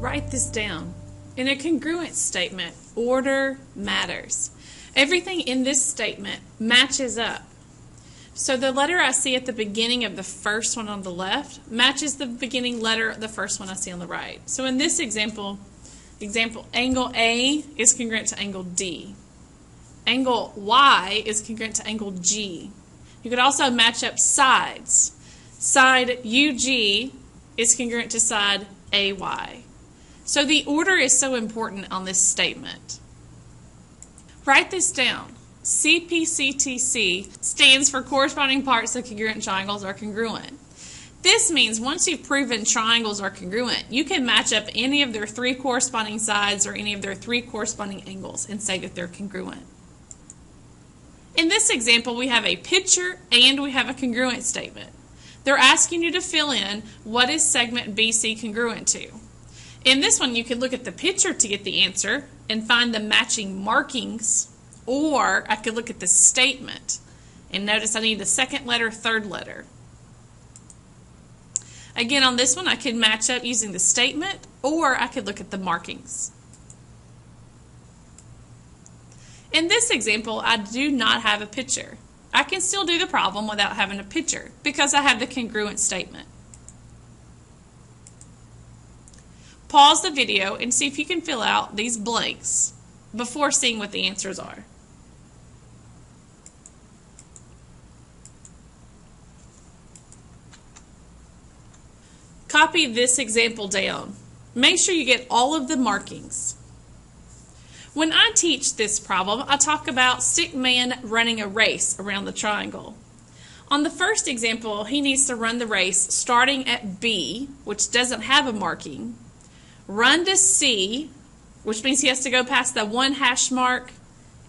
Write this down. In a congruence statement, order matters. Everything in this statement matches up. So the letter I see at the beginning of the first one on the left matches the beginning letter of the first one I see on the right. So in this example, angle A is congruent to angle D. Angle Y is congruent to angle G. You could also match up sides. Side UG is congruent to side AY. So the order is so important on this statement. Write this down. CPCTC stands for corresponding parts of congruent triangles are congruent. This means once you've proven triangles are congruent, you can match up any of their 3 corresponding sides or any of their 3 corresponding angles and say that they're congruent. In this example, we have a picture and we have a congruent statement. They're asking you to fill in what is segment BC congruent to. In this one, you can look at the picture to get the answer and find the matching markings, or I could look at the statement and notice I need the second letter, third letter. Again, on this one, I could match up using the statement, or I could look at the markings. In this example, I do not have a picture. I can still do the problem without having a picture because I have the congruent statement. Pause the video and see if you can fill out these blanks before seeing what the answers are. Copy this example down. Make sure you get all of the markings. When I teach this problem, I talk about stick man running a race around the triangle. On the first example, he needs to run the race starting at B, which doesn't have a marking, run to C, which means he has to go past the 1 hash mark,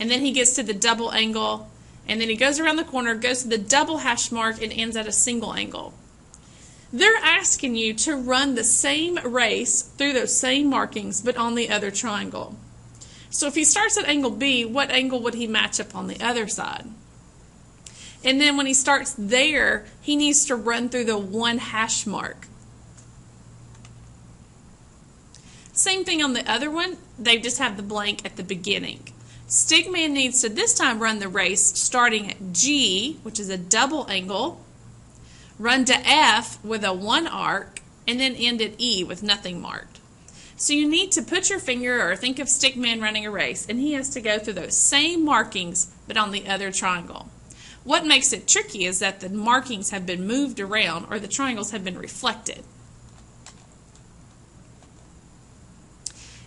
and then he gets to the double angle, and then he goes around the corner, goes to the double hash mark, and ends at a single angle. They're asking you to run the same race through those same markings, but on the other triangle. So if he starts at angle B, what angle would he match up on the other side? And then when he starts there, he needs to run through the 1 hash mark. Same thing on the other one, they just have the blank at the beginning. Stickman needs to this time run the race starting at G, which is a double angle, run to F with a 1 arc, and then end at E with nothing marked. So you need to put your finger or think of Stickman running a race, and he has to go through those same markings but on the other triangle. What makes it tricky is that the markings have been moved around or the triangles have been reflected.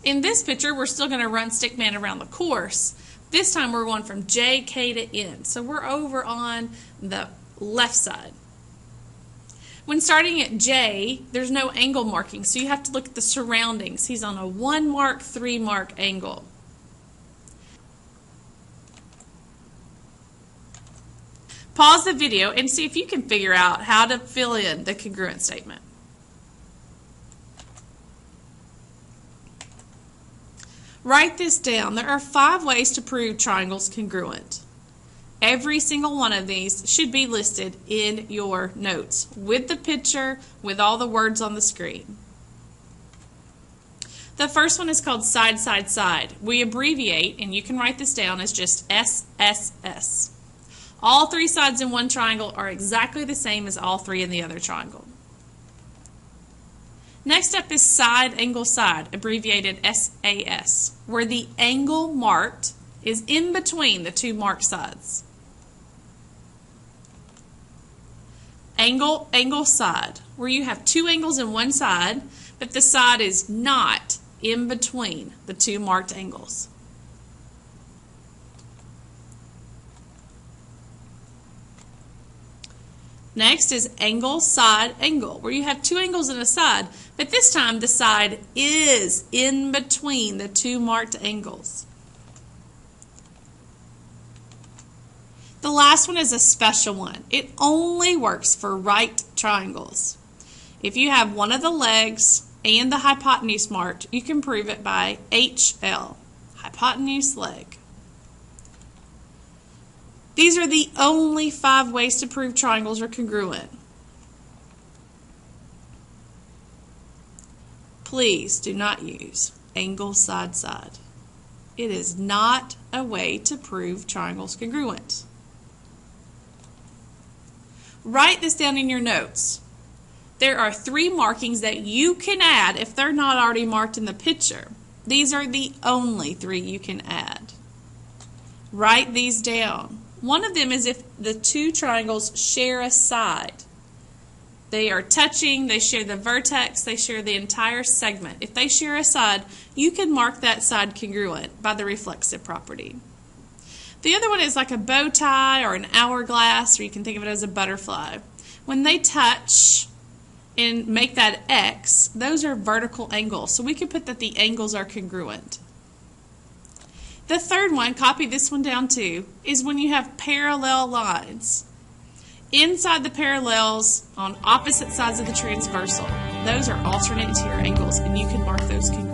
In this picture, we're still going to run Stickman around the course. This time we're going from J, K to N. So we're over on the left side. When starting at J, there's no angle marking, so you have to look at the surroundings. He's on a 1 mark, 3 mark angle. Pause the video and see if you can figure out how to fill in the congruent statement. Write this down. There are 5 ways to prove triangles congruent. Every single one of these should be listed in your notes with the picture, with all the words on the screen. The first one is called side, side, side. We abbreviate, and you can write this down as just SSS. All 3 sides in one triangle are exactly the same as all 3 in the other triangle. Next up is side, angle, side, abbreviated SAS, where the angle marked is in between the 2 marked sides. Angle, angle, side, where you have 2 angles in one side, but the side is not in between the 2 marked angles. Next is angle, side, angle, where you have 2 angles in a side, but this time the side is in between the 2 marked angles. The last one is a special one. It only works for right triangles. If you have one of the legs and the hypotenuse marked, you can prove it by HL, hypotenuse leg. These are the only 5 ways to prove triangles are congruent. Please do not use angle side side. It is not a way to prove triangles congruent. Write this down in your notes. There are 3 markings that you can add if they're not already marked in the picture. These are the only 3 you can add. Write these down. One of them is if the 2 triangles share a side. They are touching, they share the vertex, they share the entire segment. If they share a side, you can mark that side congruent by the reflexive property. The other one is like a bow tie or an hourglass, or you can think of it as a butterfly. When they touch and make that X, those are vertical angles. So we can put that the angles are congruent. The third one, copy this one down too, is when you have parallel lines. Inside the parallels on opposite sides of the transversal, those are alternate interior angles, and you can mark those congruent.